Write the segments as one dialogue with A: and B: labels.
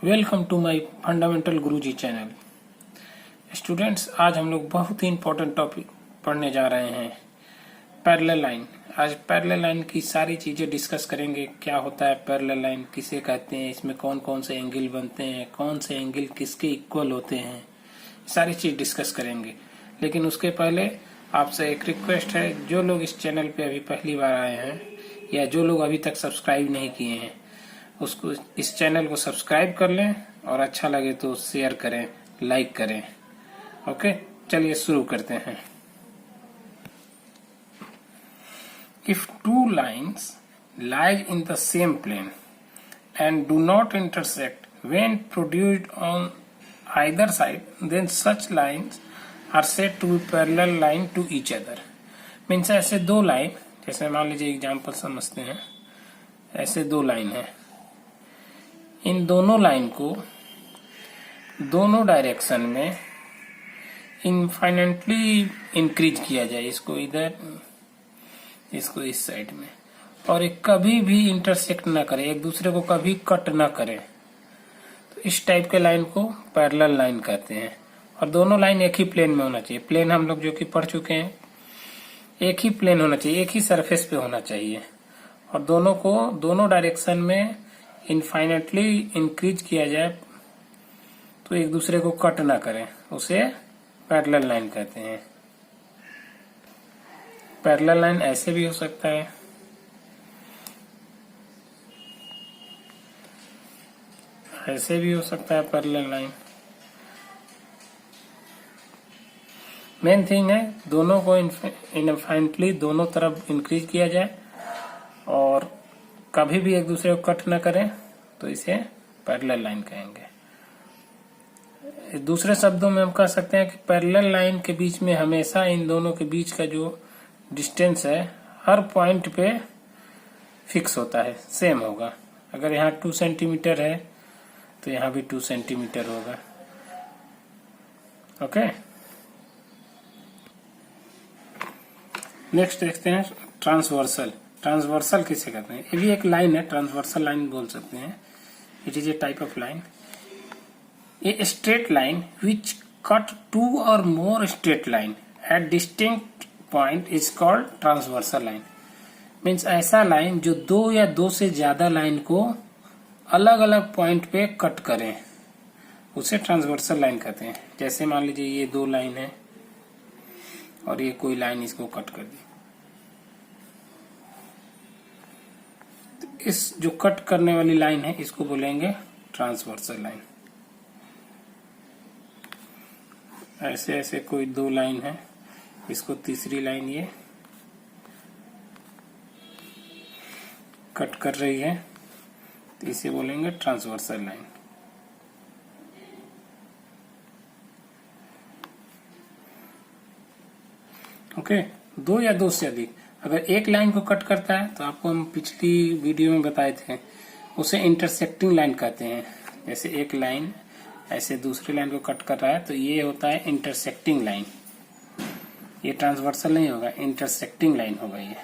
A: Welcome to my fundamental Guruji channel. Students, आज हम लोग बहुत ही इम्पोर्टेंट टॉपिक पढ़ने जा रहे हैं, पैरेलल लाइन। आज पैरेलल लाइन की सारी चीजें डिस्कस करेंगे। क्या होता है पैरेलल लाइन, किसे कहते हैं, इसमें कौन कौन से एंगल बनते हैं, कौन से एंगल किसके इक्वल होते हैं, सारी चीज डिस्कस करेंगे। लेकिन उसके पहले आपसे एक रिक्वेस्ट है, जो लोग इस चैनल पे अभी पहली बार आए हैं या जो लोग अभी तक सब्सक्राइब नहीं किए हैं, उसको इस चैनल को सब्सक्राइब कर लें और अच्छा लगे तो शेयर करें, लाइक करें। ओके, चलिए शुरू करते हैं। If two lines lie in the same plane and do not intersect when produced on either side, then such lines are said to be parallel line to each other। Means ऐसे दो line, जैसे मान लीजिए example समझते हैं। ऐसे दो line है, इन दोनों लाइन को दोनों डायरेक्शन में इनफाइनेटली इंक्रीज किया जाए, इसको इधर, इसको इस साइड में, और एक कभी भी इंटरसेक्ट ना करे, एक दूसरे को कभी कट ना करे, तो इस टाइप के लाइन को पैरेलल लाइन कहते हैं। और दोनों लाइन एक ही प्लेन में होना चाहिए। प्लेन हम लोग जो कि पढ़ चुके हैं, एक ही प्लेन होना चाहिए, एक ही सरफेस पे होना चाहिए, और दोनों को दोनों डायरेक्शन में इनफाइनेटली इंक्रीज किया जाए तो एक दूसरे को कट ना करें, उसे पैरेलल लाइन कहते हैं। पैरेलल लाइन ऐसे भी हो सकता है, ऐसे भी हो सकता है पैरेलल लाइन। मेन थिंग है दोनों को इनफाइनेटली दोनों तरफ इंक्रीज किया जाए और कभी भी एक दूसरे को कट ना करें, तो इसे पैरेलल लाइन कहेंगे। दूसरे शब्दों में हम कह सकते हैं कि पैरेलल लाइन के बीच में हमेशा इन दोनों के बीच का जो डिस्टेंस है हर पॉइंट पे फिक्स होता है, सेम होगा। अगर यहाँ 2 सेंटीमीटर है तो यहाँ भी 2 सेंटीमीटर होगा। ओके, नेक्स्ट देखते हैं ट्रांसवर्सल। ट्रांसवर्सल किसे कहते हैं? ये भी एक लाइन है, ट्रांसवर्सल लाइन बोल सकते हैं। It is a type of line, a straight line which cut 2 और मोर straight line at distinct point is called transversal line. Means ऐसा लाइन जो 2 या 2 से ज्यादा लाइन को अलग अलग पॉइंट पे कट करें, उसे ट्रांसवर्सल लाइन कहते हैं। जैसे मान लीजिए ये 2 लाइन है और ये कोई लाइन इसको कट कर दी, इस जो कट करने वाली लाइन है इसको बोलेंगे ट्रांसवर्सल लाइन। ऐसे ऐसे कोई 2 लाइन है, इसको तीसरी लाइन ये कट कर रही है, तो इसे बोलेंगे ट्रांसवर्सल लाइन। ओके, 2 या 2 से अधिक अगर एक लाइन को कट करता है तो आपको हम पिछली वीडियो में बताए थे, उसे इंटरसेक्टिंग लाइन कहते हैं। जैसे एक लाइन ऐसे दूसरी लाइन को कट कर रहा है तो ये होता है इंटरसेक्टिंग लाइन। ये ट्रांसवर्सल नहीं होगा, इंटरसेक्टिंग लाइन होगा ये।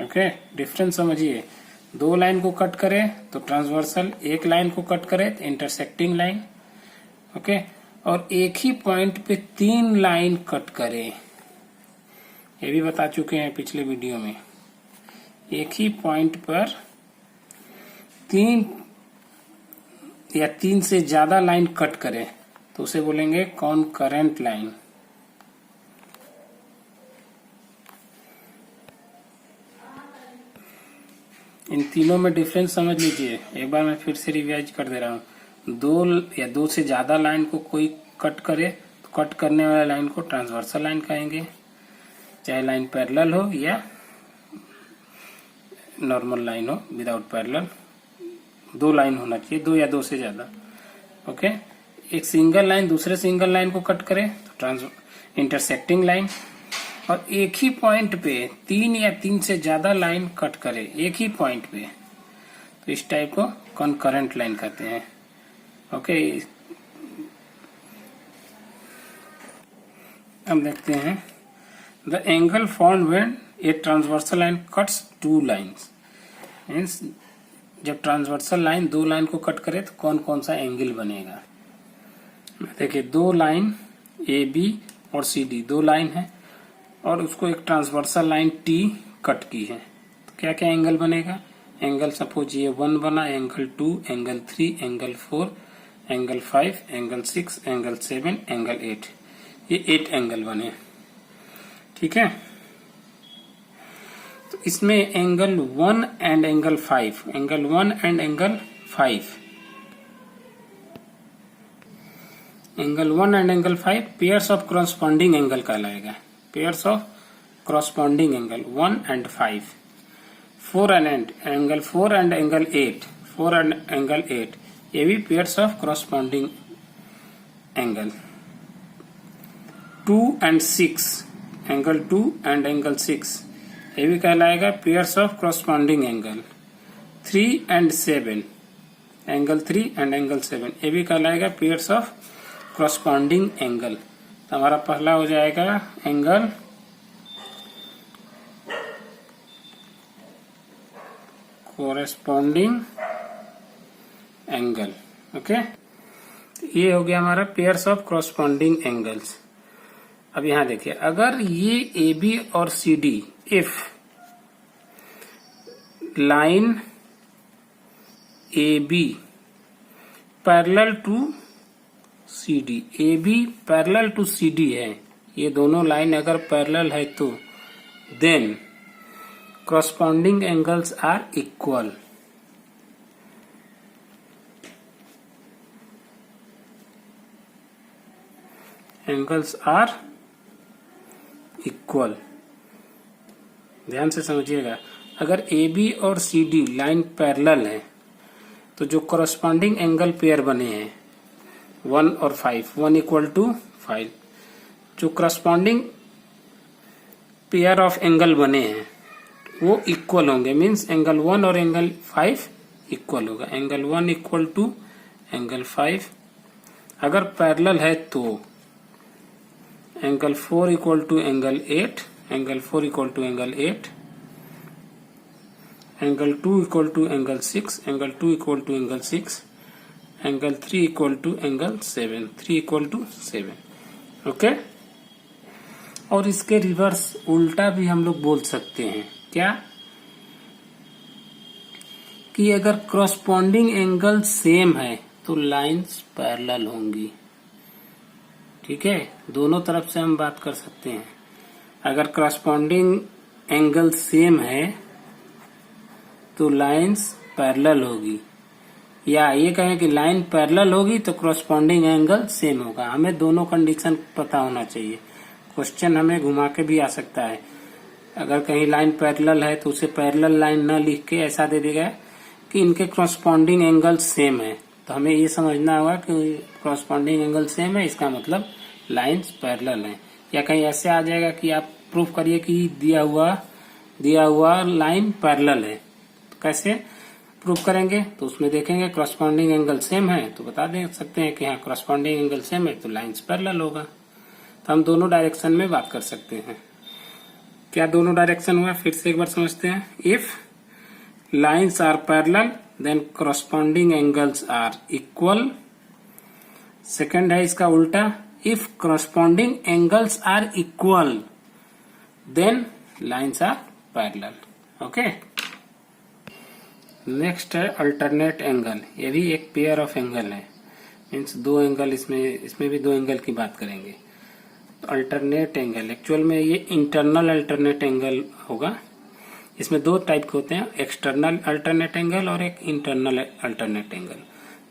A: ओके, डिफरेंस समझिए। 2 लाइन को कट करे तो ट्रांसवर्सल, एक लाइन को कट करे तो इंटरसेक्टिंग लाइन। ओके, और एक ही पॉइंट पे 3 लाइन कट करे, ये भी बता चुके हैं पिछले वीडियो में। एक ही पॉइंट पर 3 या 3 से ज्यादा लाइन कट करे तो उसे बोलेंगे कॉनकरेंट लाइन। इन तीनों में डिफरेंस समझ लीजिए। एक बार मैं फिर से रिवाइज कर दे रहा हूँ। 2 या 2 से ज्यादा लाइन को कोई कट करे तो कट करने वाला लाइन को ट्रांसवर्सल लाइन कहेंगे, चाहे लाइन पैरेलल हो या नॉर्मल लाइन हो विदाउट पैरेलल। 2 लाइन होना चाहिए, 2 या 2 से ज्यादा। ओके, एक सिंगल लाइन दूसरे सिंगल लाइन को कट करे तो इंटरसेक्टिंग लाइन, और एक ही पॉइंट पे 3 या 3 से ज्यादा लाइन कट करे एक ही पॉइंट पे, तो इस टाइप को कॉनकरेंट लाइन कहते हैं। ओके, अब देखते हैं the angle formed when a transversal line cuts 2 lines. Means जब ट्रांसवर्सल लाइन दो लाइन को कट करे तो कौन कौन सा एंगल बनेगा। देखिए दो लाइन ए बी और सी डी, दो लाइन है और उसको एक ट्रांसवर्सल लाइन टी कट की है, तो क्या क्या एंगल बनेगा। एंगल सपोज ये 1 बना, angle 2, angle 3, angle 4, angle 5, angle 6, angle 7, angle 8, ये 8 एंगल बने। ठीक है, तो इसमें angle 1 and angle 5, angle 1 and angle 5, angle 1 and angle 5 pairs of corresponding angle कहलाएगा। Pairs of corresponding angle 1 and 5, 4 and angle 4 and angle 8, 4 and angle 8, ये भी pairs of corresponding angle. 2 and 6, angle 2 and angle 6, ये भी कहलाएगा pairs of corresponding angle. 3 and 7, angle 3 and angle 7, ये भी कहलाएगा pairs of corresponding angle. तो हमारा पहला हो जाएगा एंगल कोरेस्पॉन्डिंग एंगल। ओके, ये हो गया हमारा पेयर्स ऑफ करस्पॉन्डिंग एंगल्स। अब यहां देखिए, अगर ये ए बी और C D, if line A B parallel to C D, A B parallel to C D है, ये दोनों लाइन अगर पैरेलल है तो then corresponding angles are equal। angles are equal, ध्यान से समझिएगा। अगर ए बी और सी डी लाइन पैरेलल है तो जो corresponding एंगल पेयर बने हैं 1 और 5, 1 इक्वल टू 5, जो corresponding पेयर ऑफ एंगल बने हैं वो इक्वल होंगे, मीन्स एंगल 1 और एंगल 5 इक्वल होगा। एंगल 1 इक्वल टू एंगल 5, अगर पैरेलल है तो angle 4 equal to angle 8, angle 4 equal to angle 8, angle 2 equal to angle 6, angle 2 equal to angle 6, angle 3 equal to angle 7, 3 equal to 7। Okay, और इसके reverse उल्टा भी हम लोग बोल सकते हैं, क्या कि अगर करस्पॉन्डिंग एंगल सेम है तो लाइंस पैरेलल होंगी। ठीक है, दोनों तरफ से हम बात कर सकते हैं। अगर करस्पॉन्डिंग एंगल सेम है तो लाइंस पैरेलल होगी, या ये कहें कि लाइन पैरेलल होगी तो करस्पॉन्डिंग एंगल सेम होगा। हमें दोनों कंडीशन पता होना चाहिए। क्वेश्चन हमें घुमा के भी आ सकता है। अगर कहीं लाइन पैरेलल है तो उसे पैरेलल लाइन न लिख के ऐसा दे देगा कि इनके करस्पॉन्डिंग एंगल सेम है, तो हमें ये समझना होगा कि करस्पॉन्डिंग एंगल सेम है, इसका मतलब लाइंस पैरेलल हैं। या कहीं ऐसे आ जाएगा कि आप प्रूफ करिए कि दिया हुआ लाइन पैरेलल है, तो कैसे प्रूफ करेंगे, तो उसमें देखेंगे करस्पॉन्डिंग एंगल सेम है तो बता दे सकते हैं कि हाँ करस्पॉन्डिंग एंगल सेम है तो लाइंस पैरेलल होगा। तो हम दोनों डायरेक्शन में बात कर सकते हैं। क्या दोनों डायरेक्शन हुआ, फिर से एक बार समझते हैं। If lines are parallel then corresponding angles are equal. Second है इसका उल्टा, if corresponding angles are equal then lines are parallel. Okay, next है अल्टरनेट एंगल। ये भी एक पेयर ऑफ एंगल है, मीन्स दो एंगल, इसमें भी दो एंगल की बात करेंगे। अल्टरनेट एंगल एक्चुअल में ये इंटरनल अल्टरनेट एंगल होगा। इसमें दो टाइप के होते हैं, एक्सटर्नल अल्टरनेट एंगल और एक इंटरनल अल्टरनेट एंगल।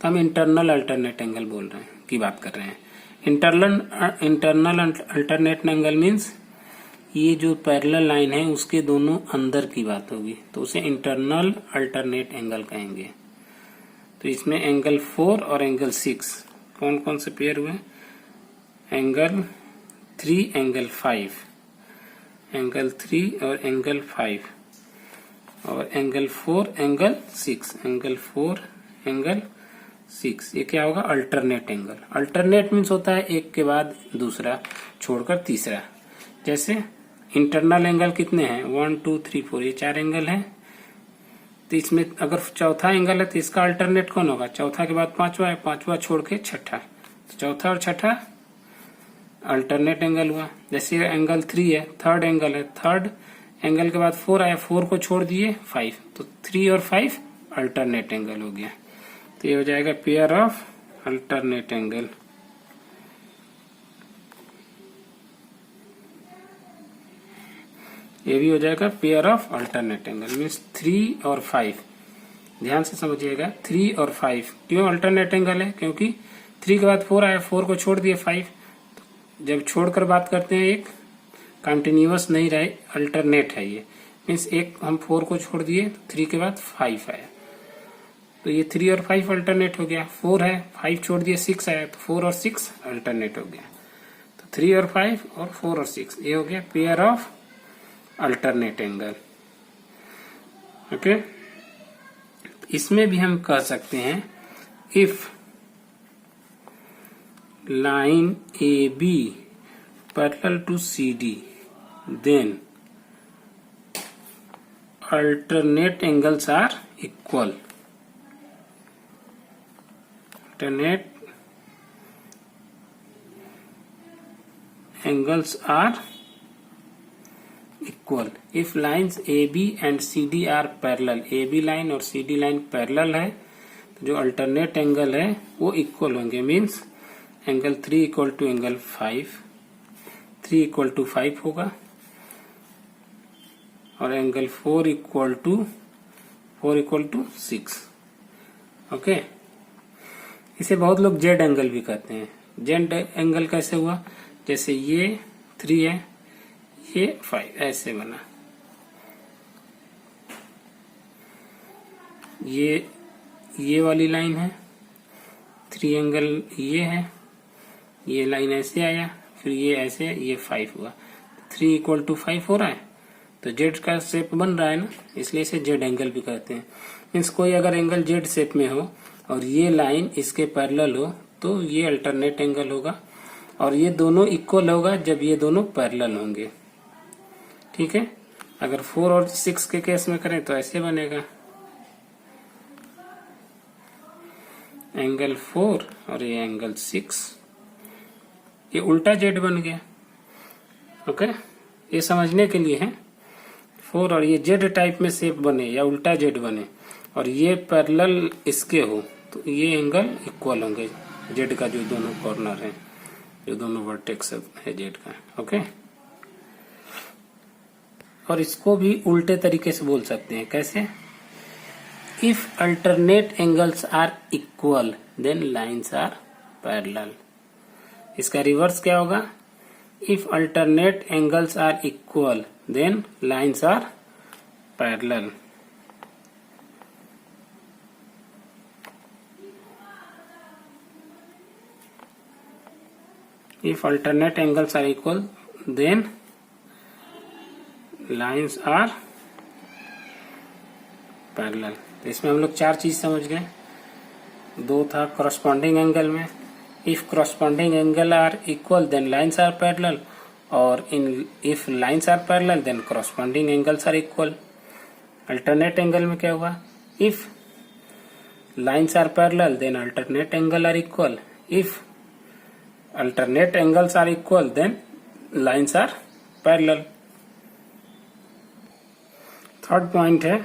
A: तो हम इंटरनल अल्टरनेट एंगल बोल रहे हैं, की बात कर रहे हैं। इंटरनल अल्टरनेट एंगल मीन्स ये जो पैरेलल लाइन है उसके दोनों अंदर की बात होगी, तो उसे इंटरनल अल्टरनेट एंगल कहेंगे। तो इसमें एंगल 4 और एंगल 6 कौन कौन से पेयर हुए, एंगल 3 एंगल 5, एंगल 3 और एंगल 5 और एंगल 4 एंगल 6, एंगल 4 एंगल 6, ये क्या होगा, अल्टरनेट एंगल। अल्टरनेट मीन्स होता है एक के बाद दूसरा छोड़कर तीसरा। जैसे इंटरनल एंगल कितने हैं, 1 2 3 4, ये 4 एंगल हैं। तो इसमें अगर चौथा एंगल है तो इसका अल्टरनेट कौन होगा? चौथा के बाद पांचवा है, पांचवा छोड़ के छठा, तो चौथा और छठा अल्टरनेट एंगल हुआ। जैसे एंगल 3 है, थर्ड एंगल है, थर्ड एंगल के बाद 4 आया, 4 को छोड़ दिए 5, तो 3 और 5 अल्टरनेट एंगल हो गया। तो ये हो जाएगा पेयर ऑफ अल्टरनेट एंगल। ये भी हो जाएगा pair of alternate angle, means 3 और 5। ध्यान से समझिएगा, 3 और 5 क्यों अल्टरनेट एंगल है? क्योंकि 3 के बाद 4 आया, 4 को छोड़ दिए 5। जब छोड़कर बात करते हैं, एक कंटिन्यूअस नहीं रहे, अल्टरनेट है ये, मीन्स एक हम 4 को छोड़ दिए तो 3 के बाद 5 आया, तो ये 3 और 5 अल्टरनेट हो गया। 4 है, 5 छोड़ दिए 6 आया, तो 4 और 6 अल्टरनेट हो गया। तो 3 और 5 और 4 और 6 ये हो गया pair of alternate angle. Okay, इसमें भी हम कह सकते हैं if line AB parallel to CD, then alternate angles are equal. Alternate angles are equal if lines AB and CD are parallel. AB line और CD line parallel है, तो जो alternate angle है वो equal होंगे, means angle 3 equal to angle 5, 3 equal to 5 होगा, और angle 4 equal to 6। Okay, इसे बहुत लोग जेड एंगल भी कहते हैं। जेड एंगल कैसे हुआ? जैसे ये 3 है, ये 5, ऐसे बना। ये वाली लाइन है, 3 एंगल ये है, ये लाइन ऐसे आया, फिर ये ऐसे, ये 5 हुआ, 3 इक्वल टू 5 हो रहा है, तो जेड का शेप बन रहा है ना, इसलिए इसे जेड एंगल भी कहते हैं। मीन्स कोई अगर एंगल जेड शेप में हो और ये लाइन इसके पैरेलल हो तो ये अल्टरनेट एंगल होगा, और ये दोनों इक्वल होगा जब ये दोनों पैरेलल होंगे। ठीक है, अगर 4 और 6 के केस में करें तो ऐसे बनेगा, एंगल 4 और ये एंगल 6, ये उल्टा जेड बन गया। ओके, ये समझने के लिए है, 4 और ये जेड टाइप में शेप बने या उल्टा जेड बने और ये पैरेलल इसके हो, तो ये एंगल इक्वल होंगे जेड का, जो दोनों कॉर्नर है, जो दोनों वर्टेक्स है जेड का। ओके, और इसको भी उल्टे तरीके से बोल सकते हैं, कैसे? If alternate angles are equal then lines are parallel. इसका रिवर्स क्या होगा? If alternate angles are equal then lines are parallel. If alternate angles are equal then lines are parallel. तो इसमें हम लोग 4 चीज समझ गए। 2 था करस्पॉन्डिंग एंगल में, if corresponding angle are equal then lines are parallel, और in if lines are parallel then corresponding angles are equal. Alternate angle में क्या हुआ? If lines are parallel then alternate angle are equal, if alternate angles are equal then lines are parallel. Third point है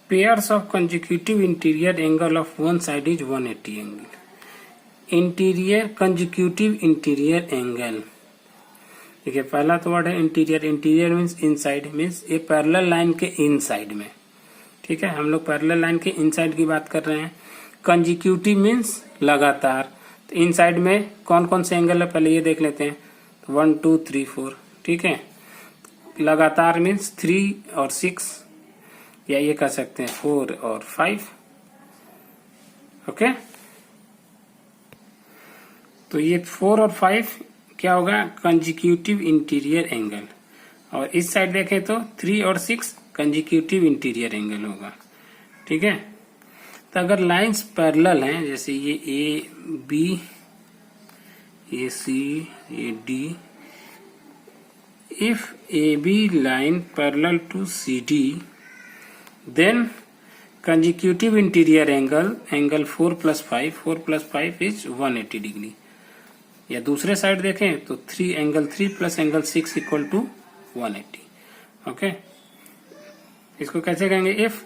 A: pairs of consecutive interior angle of one side is 180 angle. Interior consecutive interior angle, देखिए पहला तो word है interior. Interior means inside, means ये parallel line के inside में। ठीक है, हम लोग पैरेलल लाइन के इनसाइड की बात कर रहे हैं। कंसेक्यूटिव मीन्स लगातार, तो इनसाइड में कौन कौन से एंगल है पहले ये देख लेते हैं। 1 2 3 4, ठीक है। लगातार मीन्स 3 और 6, या ये कह सकते हैं 4 और 5। ओके, तो ये 4 और 5 क्या होगा? Consecutive interior angle. और इस साइड देखें तो 3 और 6 कंसेक्यूटिव इंटीरियर एंगल होगा। ठीक है, तो अगर लाइंस पैरेलल हैं, जैसे ये ए बी, ये सी, ये D, if A B line parallel to C D, then consecutive interior angle 4 + 5, 4 + 5 is 180 degree. या दूसरे साइड देखें तो 3 + एंगल 6 इक्वल टू 180। ओके, इसको कैसे कहेंगे? If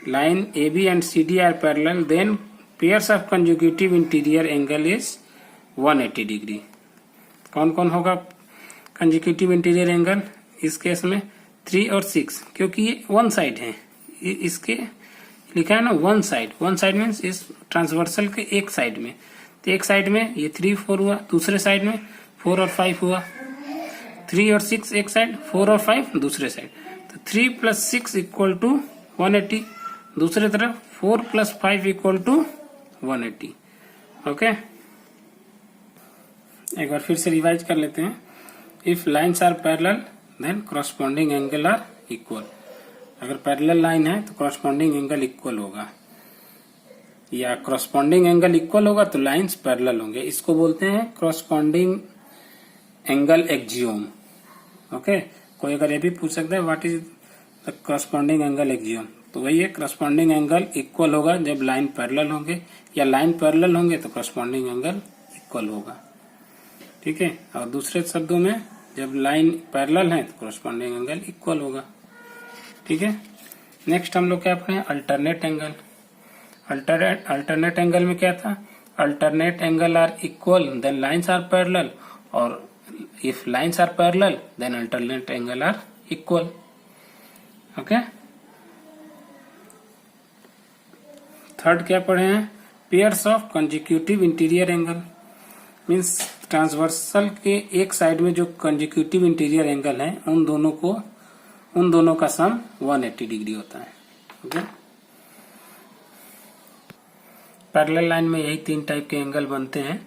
A: line AB and CD are parallel then pairs of consecutive interior angle is 180 degree. कौन कौन होगा कंजिक्यूटिव इंटीरियर एंगल इस केस में? 3 और 6, क्योंकि ये वन साइड है। इसके लिखा है ना वन साइड मीन्स इस ट्रांसवर्सल के एक साइड में, तो एक साइड में ये 3 4 हुआ, दूसरे साइड में 4 और 5 हुआ। 3 और 6 एक साइड, 4 और 5 दूसरे साइड, तो 3 + 6 इक्वल टू 180। दूसरे तरफ 4 + 5 इक्वल टू 180। ओके, एक बार फिर से रिवाइज कर लेते हैं। If lines are parallel then corresponding angle are equal. अगर पैरेलल लाइन है तो कॉरस्पॉन्डिंग एंगल इक्वल होगा, या कॉरस्पॉन्डिंग एंगल इक्वल होगा तो लाइन्स पैरेलल होंगे। इसको बोलते हैं कॉरस्पॉन्डिंग एंगल एक्जियोम। ओके, कोई अगर ये भी पूछ सकता है what is the corresponding angle Axiom, तो वही है कॉरस्पॉन्डिंग एंगल इक्वल होगा जब लाइन पैरेलल होंगे, या लाइन पैरेलल होंगे तो कॉरस्पॉन्डिंग एंगल इक्वल होगा। ठीक है, और दूसरे शब्दों में जब लाइन पैरेलल है तो कॉरस्पॉन्डिंग एंगल इक्वल होगा। ठीक है, नेक्स्ट हम लोग क्या पढ़े? Alternate angle. अल्टरनेट एंगल में क्या था? Alternate angle are equal then lines are parallel, और if lines are parallel then alternate angle are equal. Okay, third क्या पढ़े हैं? Pairs of consecutive interior angle means transversal के एक साइड में जो कंजिक्यूटिव इंटीरियर एंगल है उन दोनों का सम 180 डिग्री होता है। ओके, पैरेलल लाइन में यही 3 टाइप के एंगल बनते हैं,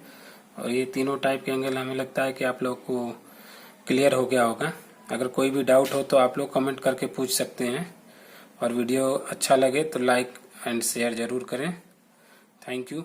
A: और ये तीनों टाइप के एंगल हमें लगता है कि आप लोग को क्लियर हो गया होगा। अगर कोई भी डाउट हो तो आप लोग कमेंट करके पूछ सकते हैं, और वीडियो अच्छा लगे तो लाइक एंड शेयर जरूर करें। Thank you.